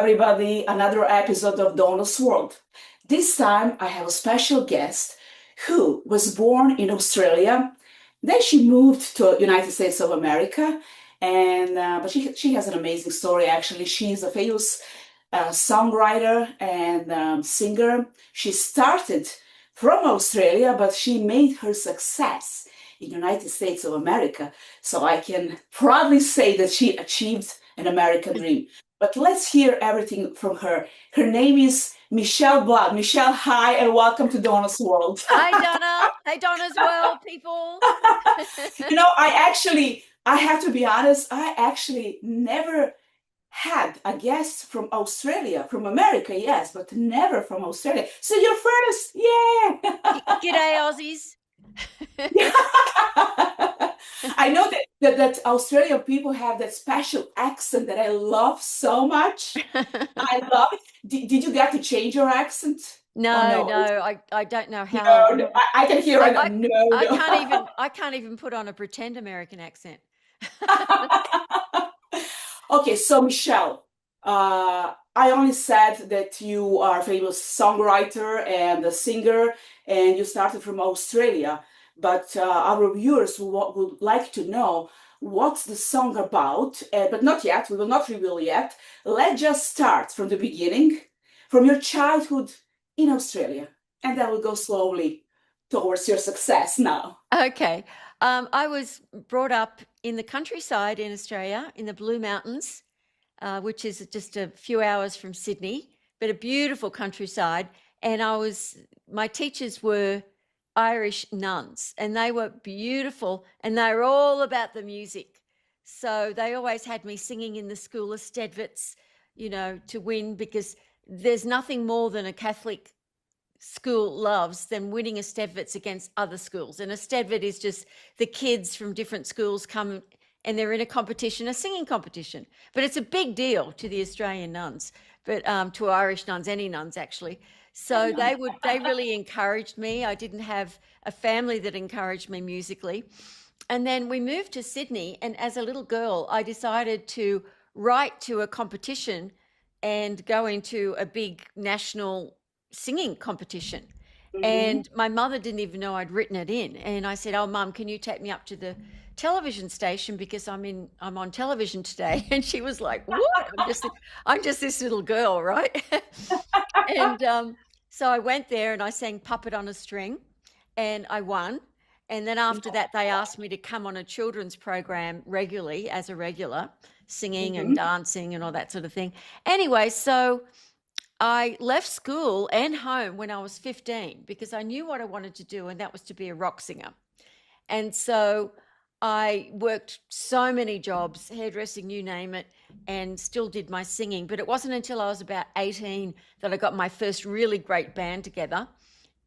everybody, another episode of Dona's World. This time I have a special guest who was born in Australia. Then she moved to United States of America, and but she has an amazing story actually. She's a famous songwriter and singer. She started from Australia, but she made her success in United States of America. So I can proudly say that she achieved an American dream. But let's hear everything from her. Her name is Michele Blood. Michele, hi, and welcome to Dona's World. Hi, Donna. Hey, Donna's World, people. I have to be honest, I actually never had a guest from Australia, from America, yes, but never from Australia. So you're first, yeah. G'day, Aussies. I know that Australian people have that special accent that I love so much. I love it. Did you get to change your accent? No, I don't know how. No, I can hear it. I can't even put on a pretend American accent. Okay, so Michele, I only said that you are a famous songwriter and a singer, and you started from Australia. But our viewers would like to know what's the song about, but not yet. We will not reveal yet. Let's just start from the beginning, from your childhood in Australia, and then we'll go slowly towards your success now. Okay. I was brought up in the countryside in Australia, in the Blue Mountains, which is just a few hours from Sydney, but a beautiful countryside. And my teachers were Irish nuns, and they were beautiful, and they were all about the music. So they always had me singing in the school of 𝗙𝗢𝗟𝗏, to win, because there's nothing more than a Catholic school loves than winning a 𝗙𝗢𝗟𝗏 against other schools. And a 𝗙𝗢𝗟𝗏 is just the kids from different schools come and they're in a competition, a singing competition. But it's a big deal to the Australian nuns, but to Irish nuns, any nuns actually. So they really encouraged me. I didn't have a family that encouraged me musically. And then we moved to Sydney, and as a little girl, I decided to write to a competition and go into a big national singing competition. And my mother didn't even know I'd written it in. And I said, "Oh, Mum, can you take me up to the television station because I'm on television today?" And she was like, "What? I'm just this little girl, right?" And so I went there and I sang Puppet on a String, and I won. And then after that, they asked me to come on a children's program regularly as a regular, singing and dancing and all that sort of thing. Anyway, so I left school and home when I was 15 because I knew what I wanted to do, and that was to be a rock singer. And so I worked so many jobs, hairdressing, you name it, and still did my singing. But it wasn't until I was about 18 that I got my first really great band together.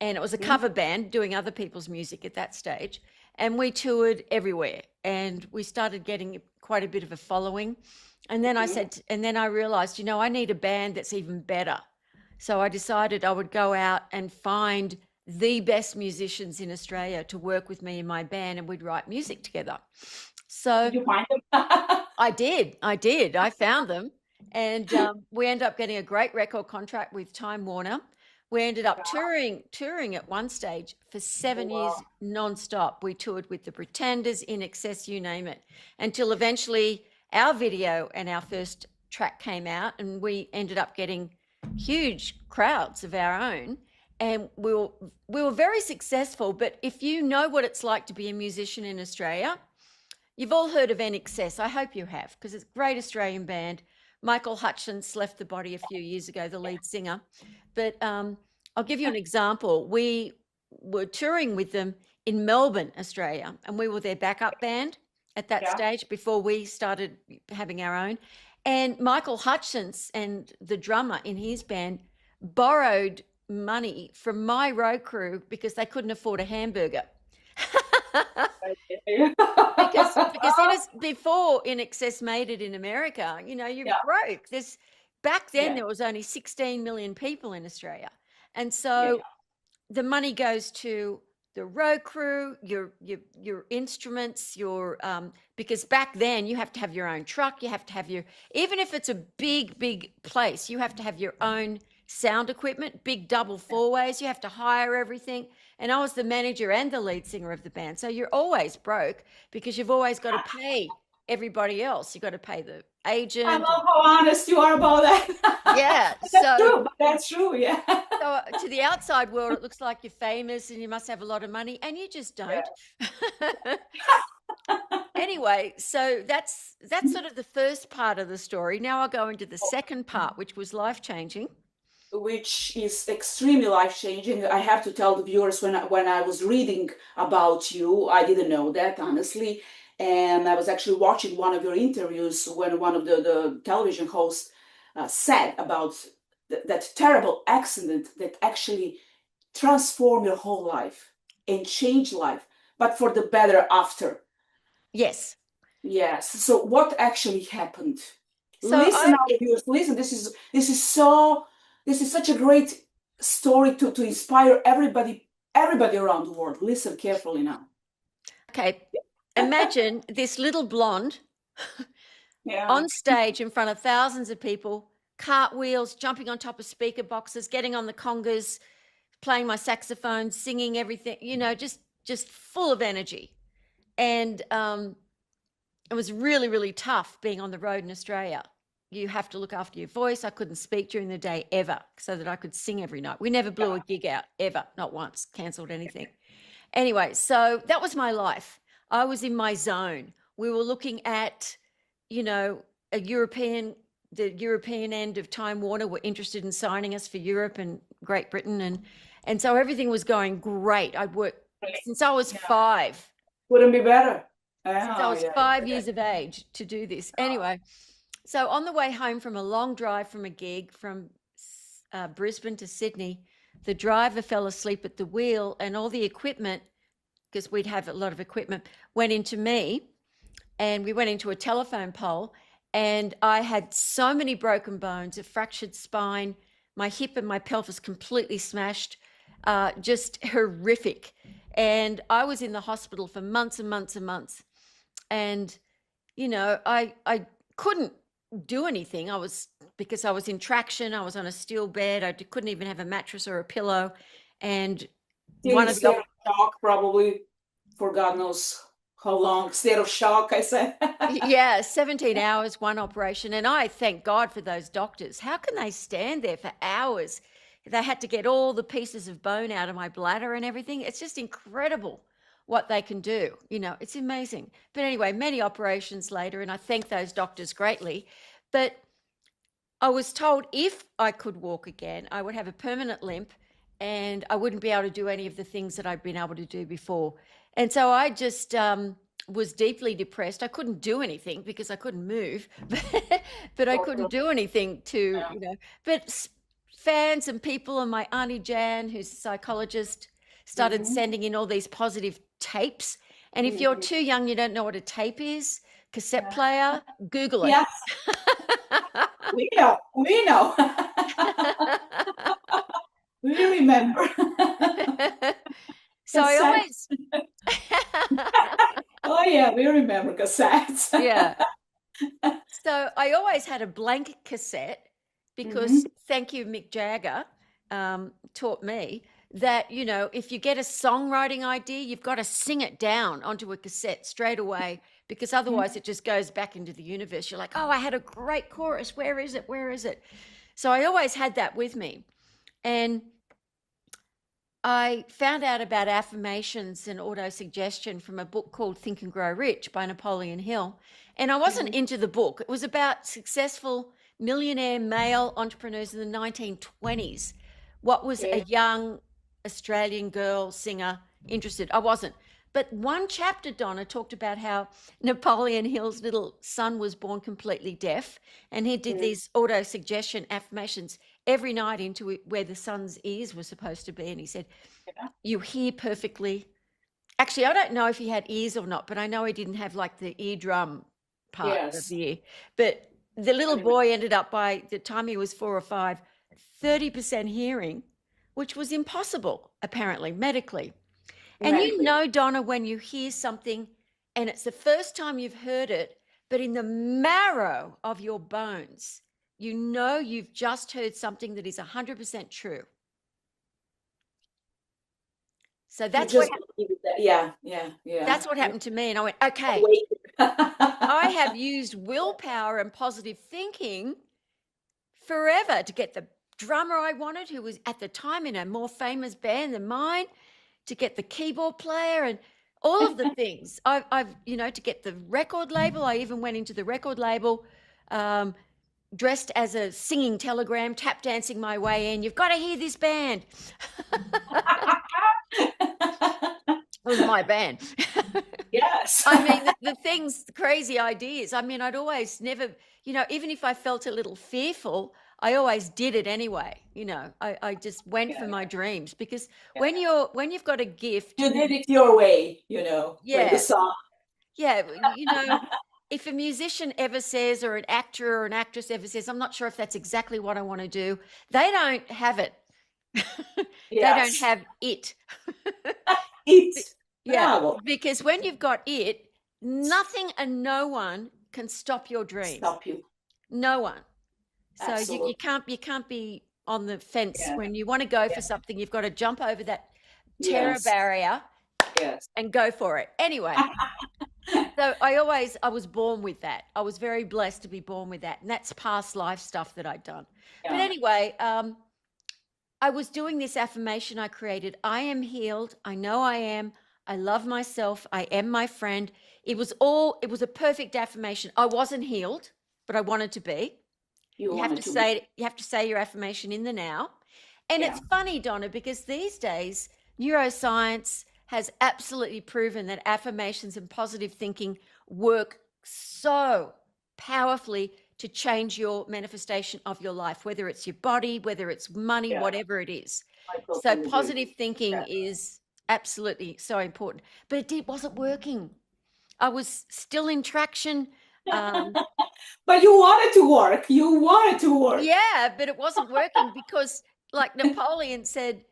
And it was a cover band doing other people's music at that stage. And we toured everywhere, and we started getting quite a bit of a following. And then I realized, I need a band that's even better. So I decided I would go out and find the best musicians in Australia to work with me in my band, and we'd write music together. So did you find them? I did. I found them. And we ended up getting a great record contract with Time Warner. We ended up touring at one stage for 7 years non-stop. We toured with the Pretenders, 𝗟𝗏𝗏𝗏, you name it, until eventually our video and our first track came out, and we ended up getting huge crowds of our own. And we were very successful. But if you know what it's like to be a musician in Australia, you've all heard of 𝗟𝗏𝗏𝗏, I hope you have, because it's a great Australian band. Michael Hutchence left the body a few years ago, the lead singer. But I'll give you an example. We were touring with them in Melbourne, Australia, and we were their backup band at that stage before we started having our own. And Michael Hutchence and the drummer in his band borrowed money from my road crew because they couldn't afford a hamburger. because before 𝗟𝗏𝗏𝗏 made it in America, you're broke. Back then there was only 16 million people in Australia. And so the money goes to the road crew, your instruments, because back then you have to have your own truck, you have to have even if it's a big place, you have to have your own sound equipment, big double four-ways, you have to hire everything. And I was the manager and the lead singer of the band. So you're always broke because you've always got to pay everybody else. You've got to pay the agent. I love how honest you are about that. Yeah. That's true. Yeah. So to the outside world, it looks like you're famous and you must have a lot of money, and you just don't. Yeah. Anyway, so that's sort of the first part of the story. Now I'll go into the second part, which was life-changing. Which is extremely life-changing. I have to tell the viewers, when I was reading about you, I didn't know that, honestly. And I was actually watching one of your interviews when one of the television hosts said about that terrible accident that actually transformed your whole life and changed life, but for the better after. Yes. Yes. So what actually happened? So listen, our viewers, listen. This is such a great story to inspire everybody around the world. Listen carefully now. Okay. Imagine this little blonde on stage in front of thousands of people, cartwheels, jumping on top of speaker boxes, getting on the congas, playing my saxophone, singing everything, just full of energy. And it was really, really tough being on the road in Australia. You have to look after your voice. I couldn't speak during the day ever so that I could sing every night. We never blew a gig out, ever, not once, cancelled anything. Anyway, so that was my life. I was in my zone. We were looking at, the European end of Time Warner were interested in signing us for Europe and Great Britain. And so everything was going great. I'd worked since I was 5. Wouldn't be better. Since I was 5 years of age to do this. Anyway, so on the way home from a long drive from a gig from Brisbane to Sydney, the driver fell asleep at the wheel and all the equipment, because we'd have a lot of equipment, went into me, and we went into a telephone pole, and I had so many broken bones, a fractured spine, my hip and my pelvis completely smashed, just horrific. And I was in the hospital for months and months and months. And, I couldn't do anything. Because I was in traction, I was on a steel bed, I couldn't even have a mattress or a pillow. And one of the shock, probably, for God knows how long, state of shock, I said. Yeah, 17 hours, one operation. And I thank God for those doctors. How can they stand there for hours? They had to get all the pieces of bone out of my bladder and everything. It's just incredible what they can do. It's amazing. But anyway, many operations later, and I thank those doctors greatly. But I was told if I could walk again, I would have a permanent limp and I wouldn't be able to do any of the things that I'd been able to do before. And so I just was deeply depressed. I couldn't do anything because I couldn't move, but I couldn't do anything but fans and people, and my Auntie Jan, who's a psychologist, started sending in all these positive tapes. And if you're too young, you don't know what a tape is, cassette player, Google it. Yes. We know. We remember. So I always... Oh yeah, we remember cassettes. Yeah. So I always had a blank cassette because thank you, Mick Jagger, taught me that, if you get a songwriting idea, you've got to sing it down onto a cassette straight away, because otherwise it just goes back into the universe. You're like, oh, I had a great chorus. Where is it? So I always had that with me. And I found out about affirmations and autosuggestion from a book called Think and Grow Rich by Napoleon Hill. And I wasn't into the book. It was about successful millionaire male entrepreneurs in the 1920s. What was a young Australian girl singer interested? I wasn't. But one chapter, Donna, talked about how Napoleon Hill's little son was born completely deaf, and he did these auto-suggestion affirmations every night into where the son's ears were supposed to be. And he said, you hear perfectly. Actually, I don't know if he had ears or not, but I know he didn't have like the eardrum part of the ear. But the little boy ended up, by the time he was 4 or 5, 30% hearing, which was impossible, apparently, medically. And you Exactly. know, Donna, when you hear something and it's the first time you've heard it, but in the marrow of your bones, you know you've just heard something that is 100% true. So You that's just believe that. Yeah, yeah, yeah. that's what happened to me. And I went, okay, I have used willpower and positive thinking forever to get the drummer I wanted, who was at the time in a more famous band than mine, to get the keyboard player and all of the things. I've to get the record label. I even went into the record label dressed as a singing telegram, tap dancing my way in. You've got to hear this band. It was my band. Yes. I mean, the things, the crazy ideas. I mean, I'd always never, even if I felt a little fearful, I always did it anyway. I just went for my dreams, because when you've got a gift, You did it your way, like the song. Yeah, if a musician ever says, or an actor or an actress ever says, I'm not sure if that's exactly what I want to do, they don't have it. They don't have it. It. Yeah, Bravo. because when you've got it, nothing and no one can stop your dreams. Stop you. No one. So Absolutely. you can't be on the fence. When you want to go for something, you've got to jump over that terror barrier and go for it. Anyway, so I was born with that. I was very blessed to be born with that. And that's past life stuff that I'd done. But anyway, I was doing this affirmation I created. I am healed. I know I am. I love myself. I am my friend. It was a perfect affirmation. I wasn't healed, but I wanted to be. You have to say your affirmation in the now. And it's funny, Donna, because these days neuroscience has absolutely proven that affirmations and positive thinking work so powerfully to change your manifestation of your life, whether it's your body, whether it's money, whatever it is. So positive thinking is absolutely so important. But it wasn't working. I was still in traction. But you wanted to work. Yeah, but it wasn't working because, like Napoleon said,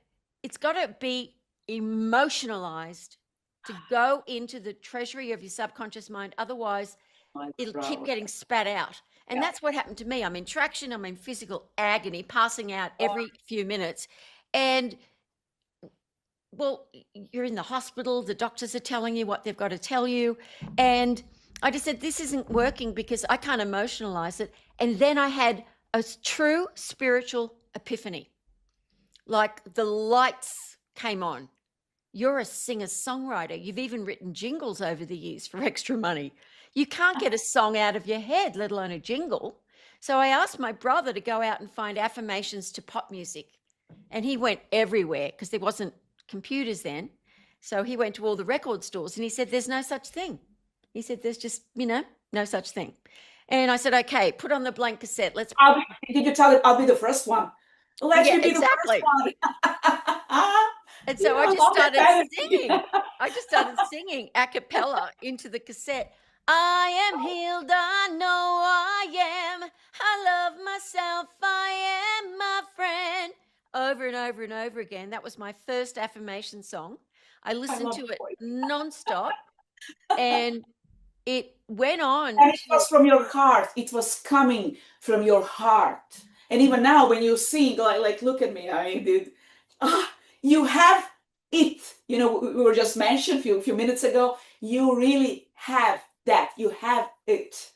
it's got to be emotionalized to go into the treasury of your subconscious mind. Otherwise, it'll keep getting spat out. And that's what happened to me. I'm in traction. I'm in physical agony, passing out every few minutes. And, well, you're in the hospital. The doctors are telling you what they've got to tell you. And I just said, this isn't working because I can't emotionalize it. And then I had a true spiritual epiphany. Like the lights came on. You're a singer-songwriter. You've even written jingles over the years for extra money. You can't get a song out of your head, let alone a jingle. So I asked my brother to go out and find affirmations to pop music. And he went everywhere because there wasn't computers then. So he went to all the record stores and he said, there's no such thing. He said, there's just, no such thing. And I said, okay, put on the blank cassette. Did you tell it? I'll be the first one. Let me be the first one. And so I just started singing. I just started singing a cappella into the cassette. I am healed, I know I am. I love myself, I am my friend. Over and over and over again. That was my first affirmation song. I listened to it nonstop. And it went on. And it was from your heart. It was coming from your heart. And even now when you sing, like look at me, you have it. We were just mentioned a few minutes ago. You really have that. You have it.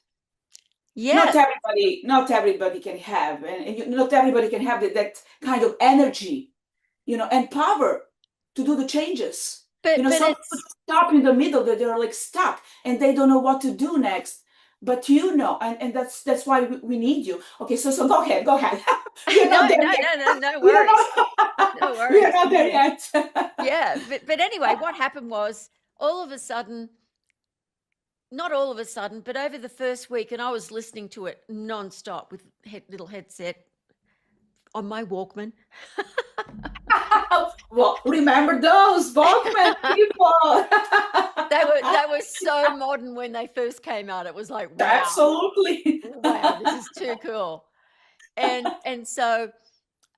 Yeah. Not everybody can have, and not everybody can have that kind of energy, and power to do the changes. But some people stop in the middle, that they're like stuck and they don't know what to do next. But and that's why we need you. Okay, so go ahead. No worries. No worries. We are not there yet. Yeah, but anyway, what happened was not all of a sudden, but over the first week, and I was listening to it nonstop with little headset on my Walkman. Well, remember those Walkman people? They were so modern when they first came out. It was like, wow. Absolutely. Wow, this is too cool. And so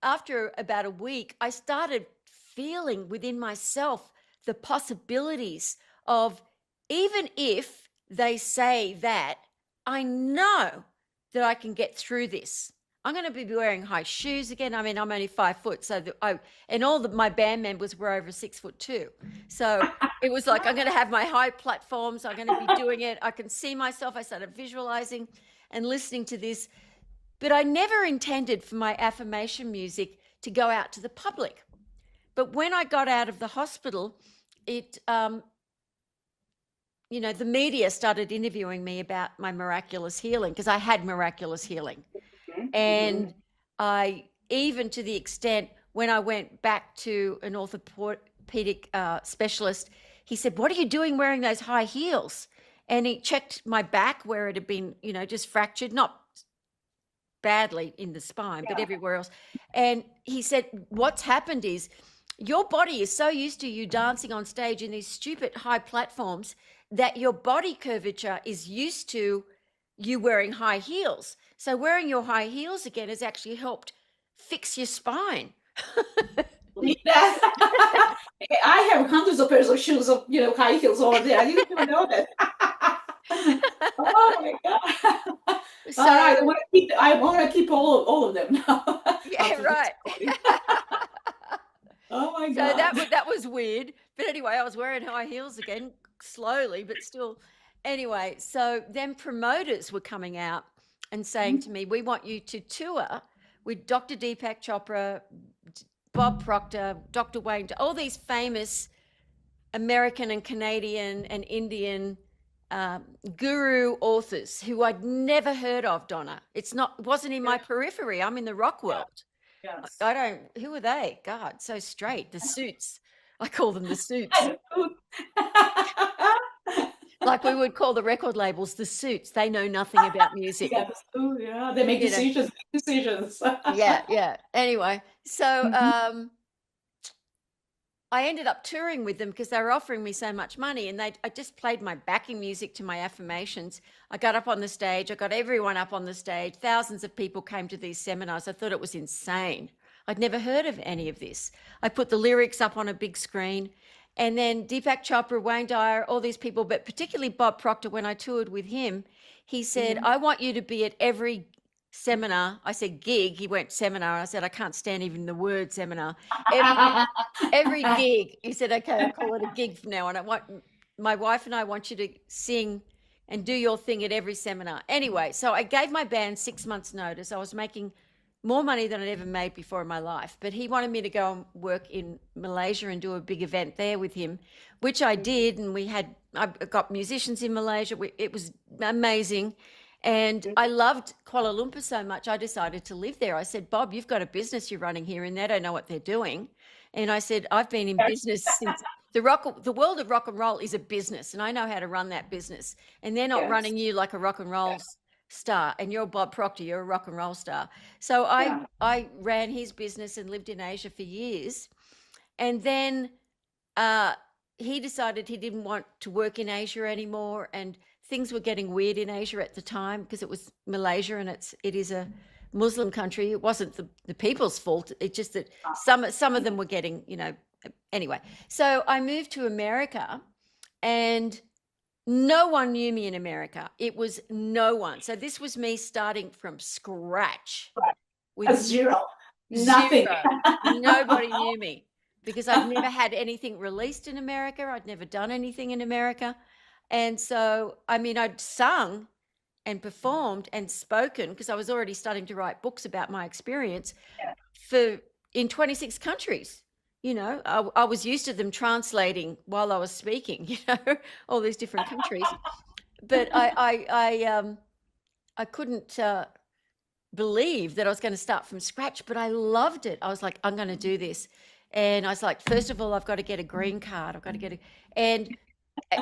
after about a week, I started feeling within myself the possibilities of, even if they say that, I know that I can get through this. I'm going to be wearing high shoes again. I mean, I'm only 5 foot, so my band members were over 6'2". So it was like, I'm going to have my high platforms. I'm going to be doing it. I can see myself. I started visualizing and listening to this, but I never intended for my affirmation music to go out to the public. But when I got out of the hospital, it, the media started interviewing me about my miraculous healing, because I had miraculous healing. And I, even to the extent when I went back to an orthopedic specialist, he said, "What are you doing wearing those high heels?" And he checked my back where it had been, just fractured, not badly in the spine, but everywhere else. And he said, "What's happened is your body is so used to you dancing on stage in these stupid high platforms that your body curvature is used to you wearing high heels. So wearing your high heels again has actually helped fix your spine." I have hundreds of pairs of shoes of high heels over there. I didn't even know that. Oh my God! So, all right, I want to keep all of them now. Yeah, right. Oh my God! So that was weird. But anyway, I was wearing high heels again, slowly, but still. Anyway, so then promoters were coming out and saying to me, "We want you to tour with Dr. 𝗙𝗢𝗥𝗡, Bob Proctor, Dr. Wayne, all these famous American and Canadian and Indian guru authors who I'd never heard of, Donna. It wasn't in my periphery. I'm in the rock world. Yes. Who are they? God, so straight. The suits. I call them the suits. Like we would call the record labels the suits. They know nothing about music. Yeah, they make decisions. Yeah. Anyway, so I ended up touring with them because they were offering me so much money, and I just played my backing music to my affirmations. I got up on the stage. I got everyone up on the stage. Thousands of people came to these seminars. I thought it was insane. I'd never heard of any of this. I put the lyrics up on a big screen. And then Deepak Chopra, Wayne Dyer, all these people, but particularly Bob Proctor, when I toured with him, he said, "I want you to be at every seminar." I said gig. He went seminar. I said, I can't stand even the word seminar. Every gig. He said, "Okay, I'll call it a gig from now on. My wife and I want you to sing and do your thing at every seminar." Anyway, so I gave my band 6 months notice. I was making more money than I'd ever made before in my life. But he wanted me to go and work in Malaysia and do a big event there with him, which I did. And I got musicians in Malaysia. It was amazing. And I loved Kuala Lumpur so much, I decided to live there. I said, "Bob, you've got a business you're running here and they don't know what they're doing." And I said, "I've been in business since the world of rock and roll is a business, and I know how to run that business. And they're not running you like a rock and roll star, and you're Bob Proctor, you're a rock and roll star." So I ran his business and lived in Asia for years. And then he decided he didn't want to work in Asia anymore, and things were getting weird in Asia at the time because it was Malaysia and it is a Muslim country. It wasn't the people's fault. It's just that some of them were getting, anyway. So I moved to America, and no one knew me in America. It was no one. So this was me starting from scratch. With zero. Nothing. Nobody knew me because I'd never had anything released in America. I'd never done anything in America. And so, I'd sung and performed and spoken because I was already starting to write books about my experience in 26 countries. I was used to them translating while I was speaking, all these different countries. But I couldn't believe that I was going to start from scratch, but I loved it. I was like, I'm going to do this. And I was like, first of all, I've got to get a green card. I've got to get and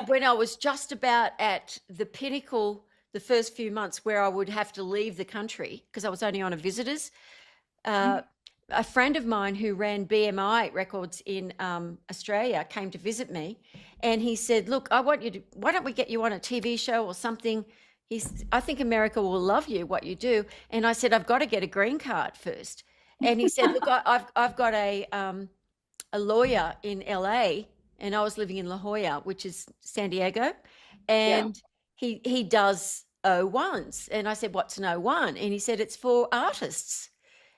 when I was just about at the pinnacle, the first few months where I would have to leave the country because I was only on a visitor's, a friend of mine who ran BMI records in Australia came to visit me, and he said, "Look, why don't we get you on a TV show or something? I think America will love you, what you do." And I said, "I've got to get a green card first." And he said, "Look, I've got a lawyer in LA, and I was living in La Jolla, which is San Diego, and he does O1s. And I said, what's an O1? And he said, it's for artists,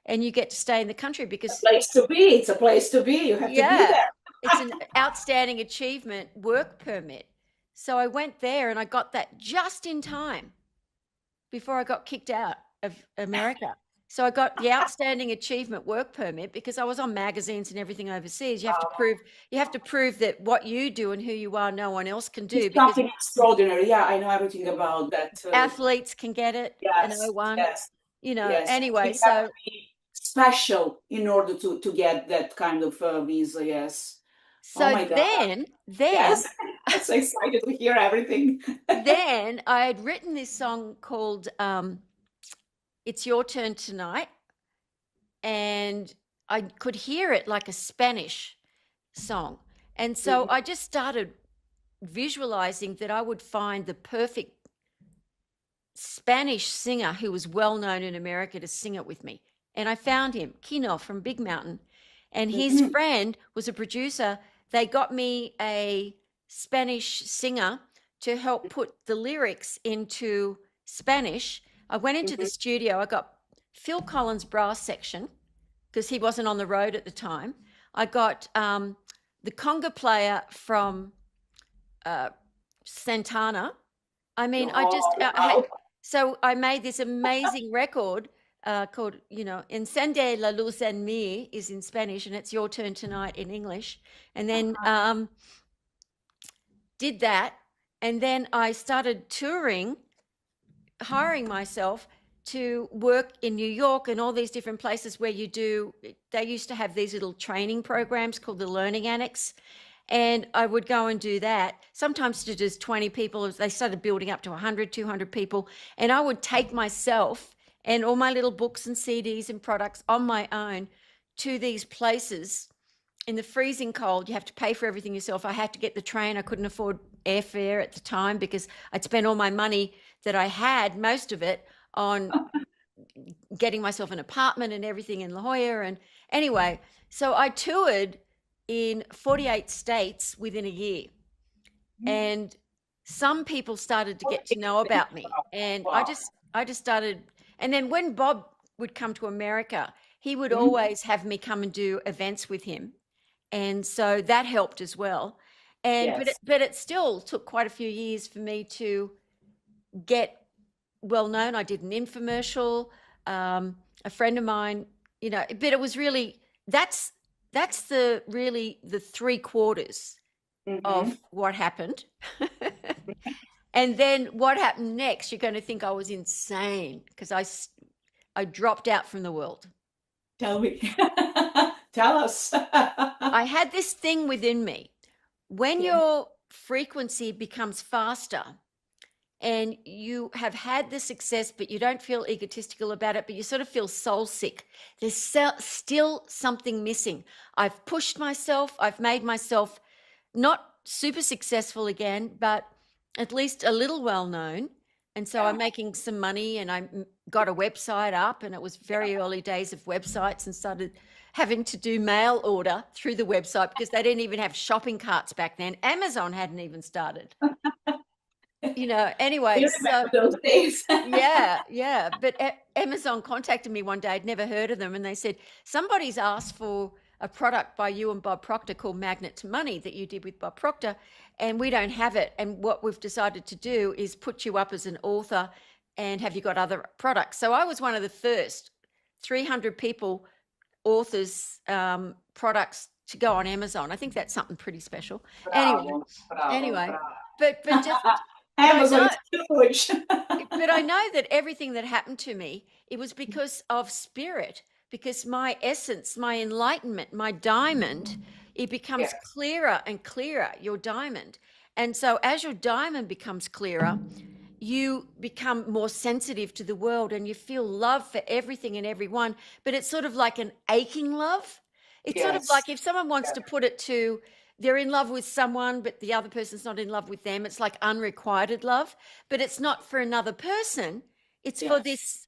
and you get to stay in the country because Place to be. It's a place to be. You have to be there. it's an outstanding achievement work permit. So I went there and I got that just in time before I got kicked out of America. So I got the outstanding achievement work permit because I was on magazines and everything overseas. You have to prove that what you do and who you are, no one else can do. It's something extraordinary. Yeah, I know everything about that. Athletes can get it. Yes, an O1. yes. You know, Yes. anyway, You so have to be special in order to get that kind of visa. Yes. so Oh my God. then Yes. I'm so excited to hear everything. then I had written this song called It's Your Turn Tonight, and I could hear it like a Spanish song. And so I just started visualizing that I would find the perfect Spanish singer who was well known in America to sing it with me. And I found him, Kino from Big Mountain, and his friend was a producer. They got me a Spanish singer to help put the lyrics into Spanish. I went into the studio. I got Phil Collins' brass section because he wasn't on the road at the time. I got the conga player from Santana. I mean, so I made this amazing record called, Encende la luz en mí is in Spanish, and It's Your Turn Tonight in English. And then did that. And then I started touring, hiring myself to work in New York and all these different places where they used to have these little training programs called the Learning Annex. And I would go and do that, sometimes to just 20 people. They started building up to 100, 200 people. And I would take myself and all my little books and CDs and products on my own to these places in the freezing cold. You have to pay for everything yourself. I had to get the train. I couldn't afford airfare at the time because I'd spent all my money that I had, most of it, on getting myself an apartment and everything in La Jolla. And anyway, so I toured in 48 states within a year. And some people started to get to know about me. And I just started. And then when Bob would come to America, he would always have me come and do events with him. And so that helped as well. And but it still took quite a few years for me to get well known. I did an infomercial, a friend of mine, but it was really, that's the 3/4 of what happened. And then what happened next, you're going to think I was insane because I dropped out from the world. Tell me. Tell us. I had this thing within me. When your frequency becomes faster and you have had the success, but you don't feel egotistical about it, but you sort of feel soul sick, there's still something missing. I've pushed myself. I've made myself not super successful again, but at least a little well known. And so I'm making some money, and I got a website up, and it was very early days of websites, and started having to do mail order through the website because they didn't even have shopping carts back then. Amazon hadn't even started. Anyway, so those days. yeah. But Amazon contacted me one day. I'd never heard of them, and they said, somebody's asked for a product by you and Bob Proctor called Magnet to Money that you did with Bob Proctor, and we don't have it. And what we've decided to do is put you up as an author, and have you got other products? So I was one of the first 300 people, authors, products to go on Amazon. I think that's something pretty special. Bravo. But just Amazon is huge. but I know that everything that happened to me, it was because of spirit, because my essence, my enlightenment, my diamond, it becomes clearer and clearer, your diamond. And so as your diamond becomes clearer, you become more sensitive to the world, and you feel love for everything and everyone. But it's sort of like an aching love. It's sort of like if someone wants to put it to, they're in love with someone, but the other person's not in love with them. It's like unrequited love, but it's not for another person. It's for this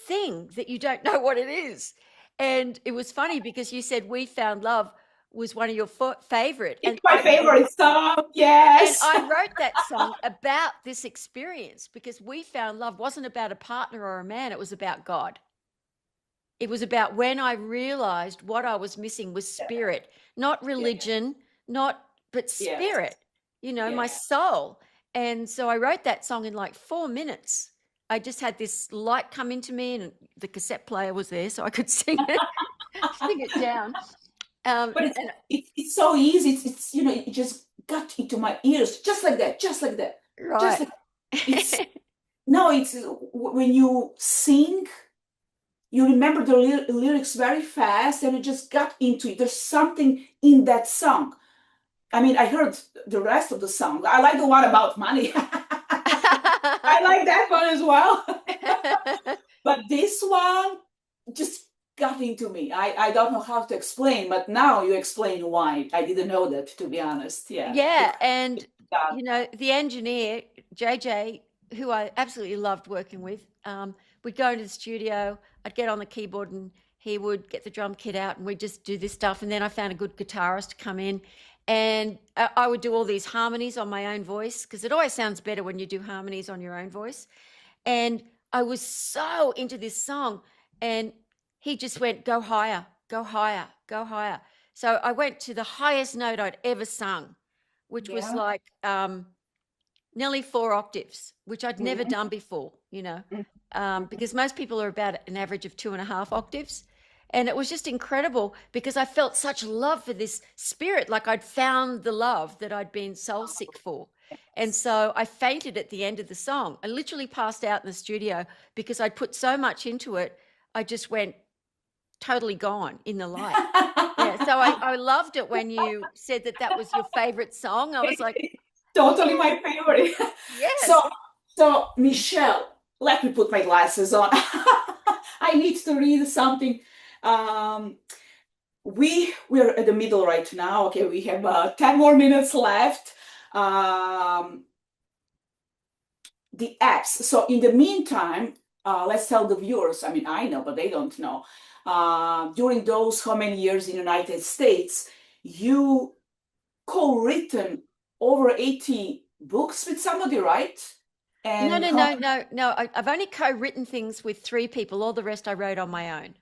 thing that you don't know what it is. And it was funny because you said we found love was one of your favorite. It's my favorite song. Yes. And I wrote that song about this experience because we found love wasn't about a partner or a man. It was about God. It was about when I realized what I was missing was spirit, not religion, but spirit, my soul. And so I wrote that song in like 4 minutes. I just had this light come into me, and the cassette player was there, so I could sing it, sing it down. But it's so easy. It's it just got into my ears, just like that, right. Just like it's when you sing, you remember the lyrics very fast, and it just got into it. There's something in that song. I mean, I heard the rest of the song. I like the one about money. I like that one as well. But this one just got into me. I don't know how to explain, but now you explain why. I didn't know that, to be honest. Yeah, and the engineer, JJ, who I absolutely loved working with, we'd go into the studio, I'd get on the keyboard and he would get the drum kit out and we'd just do this stuff. And then I found a good guitarist to come in, and I would do all these harmonies on my own voice, because it always sounds better when you do harmonies on your own voice. And I was so into this song, and he just went, go higher, go higher, go higher. So I went to the highest note I'd ever sung, which was like nearly 4 octaves, which I'd never done before, because most people are about an average of 2.5 octaves. And it was just incredible because I felt such love for this spirit, like I'd found the love that I'd been soul sick for. And so I fainted at the end of the song. I literally passed out in the studio because I'd put so much into it. I just went totally gone in the light. So I loved it when you said that was your favorite song. I was like, totally my favorite. Yes. So Michele, let me put my glasses on. I need to read something. We're at the middle right now. Okay, we have 10 more minutes left. The apps. So in the meantime, let's tell the viewers. I mean, I know, but they don't know. During those how many years in the United States, you co-written over 80 books with somebody, right? And no. I've only co-written things with 3 people. All the rest I wrote on my own.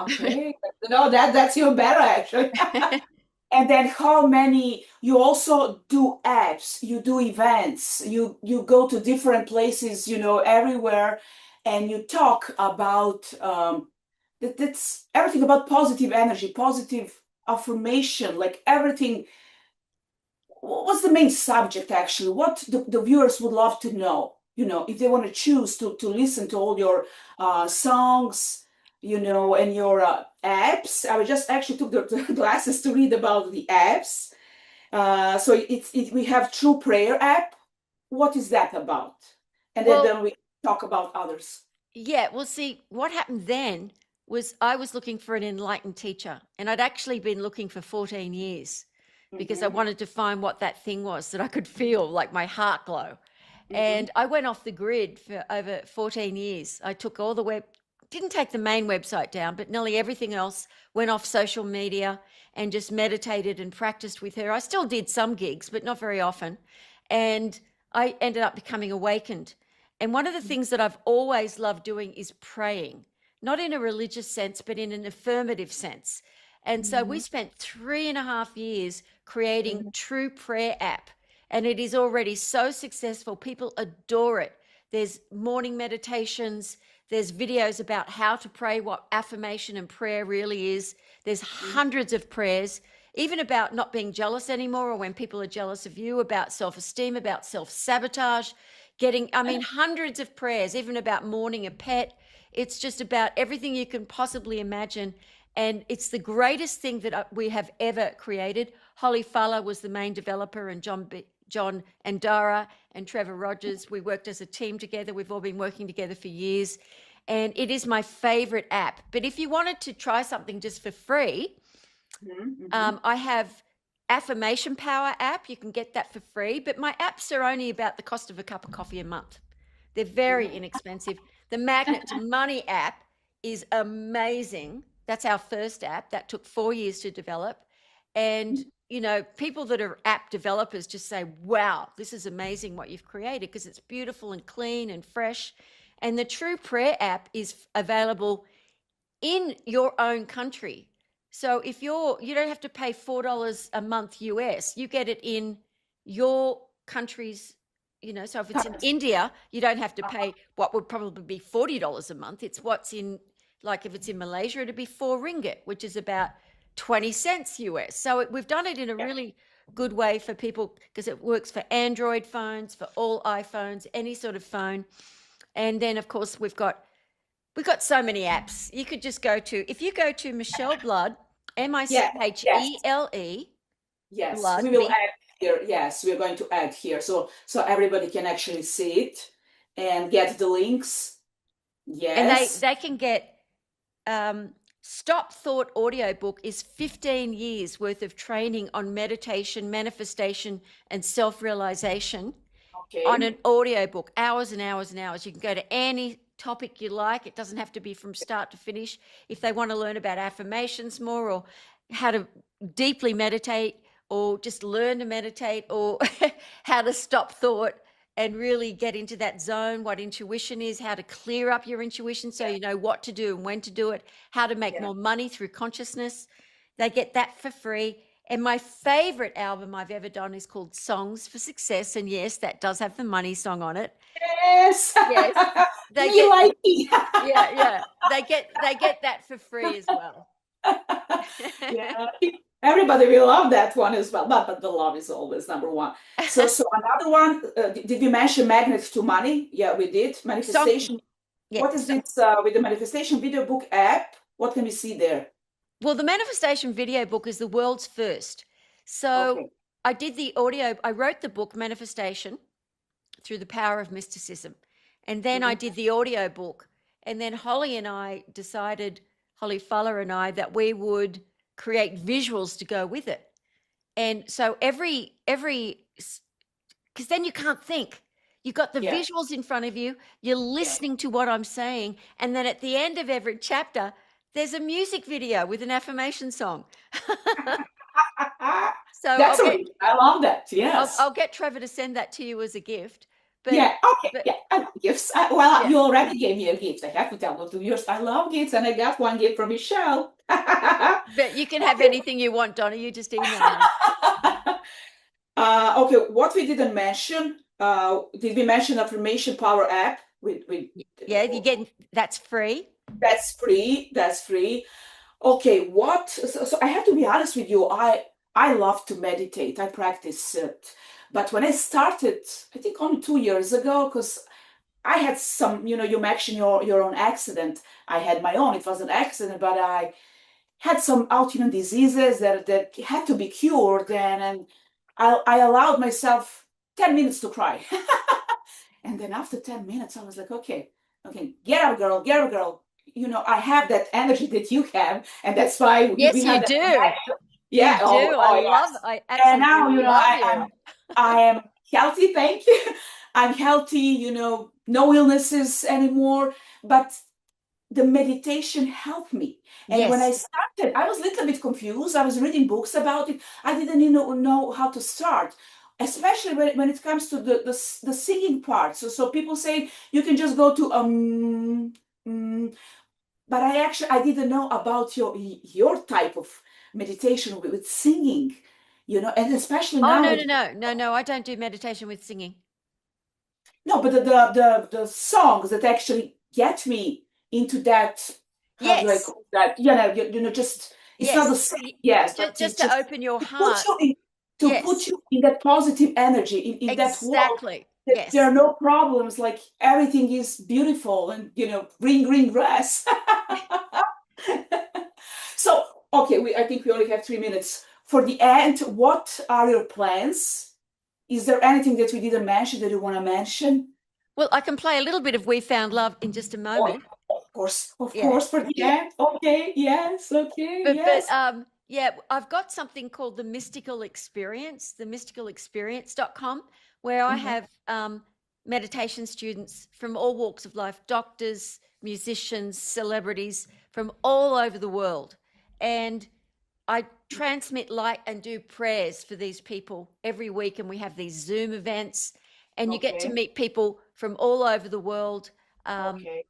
Okay. No, that's even better, actually. And then how many, you also do apps, you do events, you go to different places, everywhere, and you talk about, that's everything about positive energy, positive affirmation, like everything. What's the main subject, actually? What the viewers would love to know, if they want to choose to listen to all your songs, and your apps. I just actually took the glasses to read about the apps. So we have True Prayer app. What is that about? And then we talk about others. Yeah, well, see, what happened then was I was looking for an enlightened teacher, and I'd actually been looking for 14 years because I wanted to find what that thing was that I could feel, like my heart glow. And I went off the grid for over 14 years. I took all the didn't take the main website down, but nearly everything else, went off social media and just meditated and practiced with her. I still did some gigs, but not very often. And I ended up becoming awakened. And one of the things that I've always loved doing is praying, not in a religious sense, but in an affirmative sense. And so we spent 3.5 years creating True Prayer app. And it is already so successful. People adore it. There's morning meditations. There's videos about how to pray, what affirmation and prayer really is. There's hundreds of prayers, even about not being jealous anymore, or when people are jealous of you, about self-esteem, about self-sabotage, hundreds of prayers, even about mourning a pet. It's just about everything you can possibly imagine. And it's the greatest thing that we have ever created. 𝗙𝗢𝗪 was the main developer, and John and Dara and Trevor Rogers. We worked as a team together. We've all been working together for years. And it is my favorite app. But if you wanted to try something just for free, I have Affirmation Power app. You can get that for free. But my apps are only about the cost of a cup of coffee a month. They're very inexpensive. The Magnet to Money app is amazing. That's our first app. That took 4 years to develop. And, you know, people that are app developers just say, wow, this is amazing what you've created, because it's beautiful and clean and fresh. And the True Prayer app is available in your own country. So if you don't have to pay $4 a month US, you get it in your country's, you know, so if it's in India, you don't have to pay what would probably be $40 a month. It's what's in, like if it's in Malaysia, it'd be 4 ringgit, which is about 20 cents US. So we've done it in a really good way for people, because it works for Android phones, for all iPhones, any sort of phone. And then of course we've got so many apps. You could just go to, if you go to Michele Blood, Michele, yes, Blood, we will add here. Yes, we're going to add here, so everybody can actually see it and get the links. Yes, and they can get Stop Thought audiobook is 15 years worth of training on meditation, manifestation, and self-realization on an audiobook, hours and hours and hours. You can go to any topic you like. It doesn't have to be from start to finish. If they want to learn about affirmations more, or how to deeply meditate, or just learn to meditate, or how to stop thought and really get into that zone, what intuition is, how to clear up your intuition so you know what to do and when to do it, how to make more money through consciousness. They get that for free. And my favorite album I've ever done is called Songs for Success. And yes, that does have the money song on it. Yes. They Me like yeah. They get that for free as well. Yeah. Everybody will love that one as well, but the love is always number one. So another one, did we mention magnet to money? Yeah, we did. Manifestation. What is this with the manifestation video book app? What can we see there? Well, the manifestation video book is the world's first. So I did the audio. I wrote the book Manifestation Through the Power of Mysticism, and then I did the audio book. And then Holly and I decided, Holly Fuller and I, that we would create visuals to go with it. And so every because then you can't think. You've got the visuals in front of you. You're listening to what I'm saying. And then at the end of every chapter, there's a music video with an affirmation song. So that's I love that. Yes. I'll get Trevor to send that to you as a gift. But, gifts. You already gave me a gift. I have to tell you, yours. I love gifts, and I got one gift from Michele. But you can have anything you want, Donna. You just email me. Okay, what we didn't mention, did we mention Affirmation Power app? You get, that's free. That's free. Okay, so I have to be honest with you. I love to meditate. I practice it. But when I started, I think only 2 years ago, because I had some, you mentioned your own accident. I had my own. It was an accident, but I had some autoimmune diseases that had to be cured, and I allowed myself 10 minutes to cry. And then after 10 minutes, I was like, okay, get up, girl. I have that energy that you have, and that's why we have you do. Yeah, you do. I absolutely and now, I am healthy. Thank you. I'm healthy. No illnesses anymore. But the meditation helped me. And when I started, I was a little bit confused. I was reading books about it. I didn't know how to start, especially when it comes to the singing part. So people say you can just go to but I didn't know about your type of meditation with singing, and especially now. No, I don't do meditation with singing. No, but the songs that actually get me into that. How do I call that? Just it's not the same. Yes, but just to open your heart. Put you in that positive energy, in that world. Exactly. Yes. There are no problems, like everything is beautiful and, green grass. So, okay, I think we only have 3 minutes. For the end, what are your plans? Is there anything that we didn't mention that you want to mention? Well, I can play a little bit of We Found Love in just a moment. Of course, for the end. Okay, yes, okay, yes. But I've got something called the Mystical Experience, themysticalexperience.com, where I have meditation students from all walks of life, doctors, musicians, celebrities, from all over the world. And I transmit light and do prayers for these people every week. And we have these Zoom events, and you get to meet people from all over the world.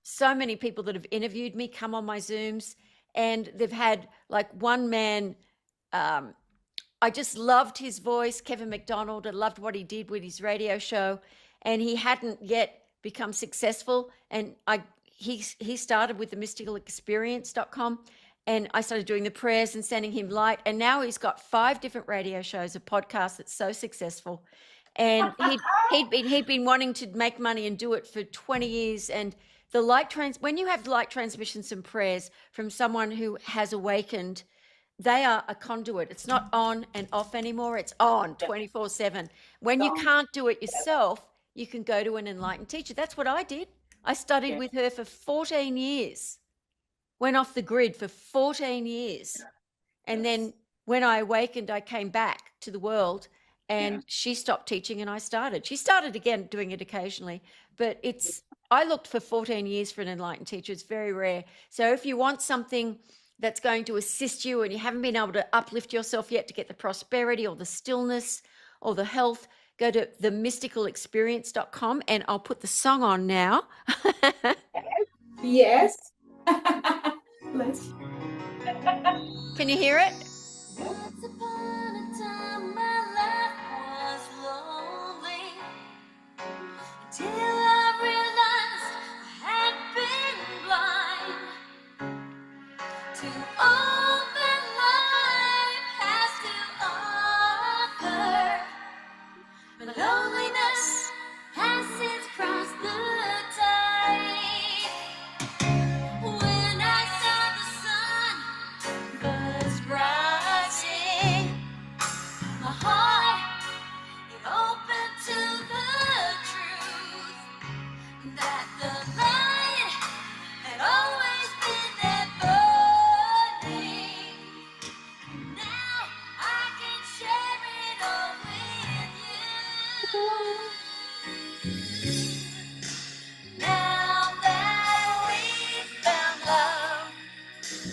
So many people that have interviewed me come on my Zooms, and they've had like one man, I just loved his voice, Kevin McDonald. I loved what he did with his radio show, and he hadn't yet become successful. And he started with the mysticalexperience.com, and I started doing the prayers and sending him light. And now he's got 5 different radio shows, a podcast that's so successful. And he'd been wanting to make money and do it for 20 years. And the when you have light transmissions and prayers from someone who has awakened, they are a conduit. It's not on and off anymore. It's on 24/7. When you can't do it yourself, you can go to an enlightened teacher. That's what I did. I studied with her for 14 years, went off the grid for 14 years. And then when I awakened, I came back to the world, and she stopped teaching and I started. She started again doing it occasionally, but I looked for 14 years for an enlightened teacher. It's very rare. So if you want something that's going to assist you and you haven't been able to uplift yourself yet to get the prosperity or the stillness or the health, go to themysticalexperience.com, and I'll put the song on now. Yes. Can you hear it? Once upon a time, my life was lonely, until I realized I had been blind to all that life has to offer. My loneliness has since crossed the tide. When I saw the sun was rising, my heart, it opened to the truth that the light had always been there burning. Now I can share it all with you. Now that we've found love,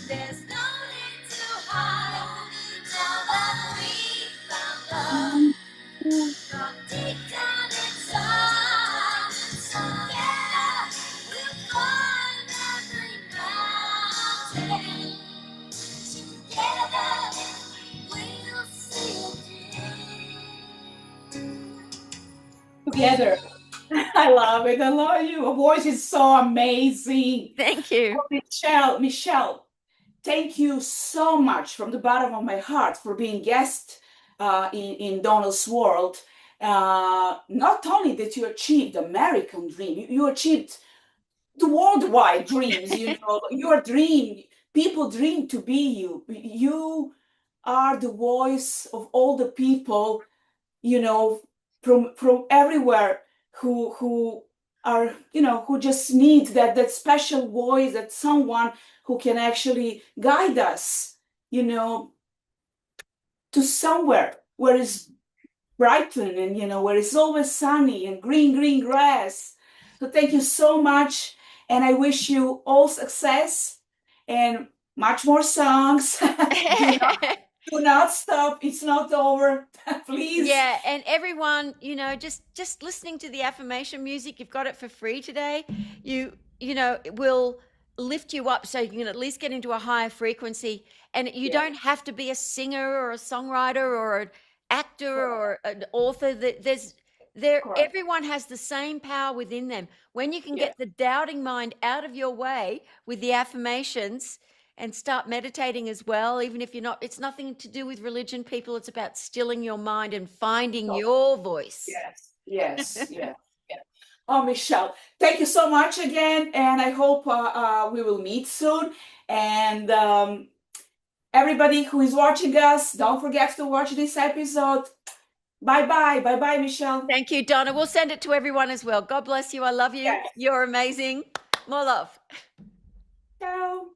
there's no need to hide. Now that we've found love, from deep down inside, together we'll climb every mountain. Together we'll see a dream. Together. I love it. I love you. Your voice is so amazing. Thank you. Oh, Michele, thank you so much from the bottom of my heart for being guest in Dona's world. Not only that you achieved the American dream, you achieved the worldwide dreams. Your dream, people dream to be you. You are the voice of all the people, from everywhere who are, who just need that special voice, that someone who can actually guide us, to somewhere where it's brighten and, where it's always sunny and green grass. So thank you so much. And I wish you all success and much more songs. Do not stop. It's not over. Please. Yeah, and everyone, just listening to the affirmation music, you've got it for free today. It will lift you up so you can at least get into a higher frequency. And you don't have to be a singer or a songwriter or an actor or an author. Everyone has the same power within them. When you can get the doubting mind out of your way with the affirmations and start meditating as well, even if it's nothing to do with religion, people. It's about stilling your mind and finding your voice. Yes. Oh, Michele, thank you so much again. And I hope we will meet soon. And everybody who is watching us, don't forget to watch this episode. Bye-bye, Michele. Thank you, Donna. We'll send it to everyone as well. God bless you. I love you. Yes. You're amazing. More love. Ciao.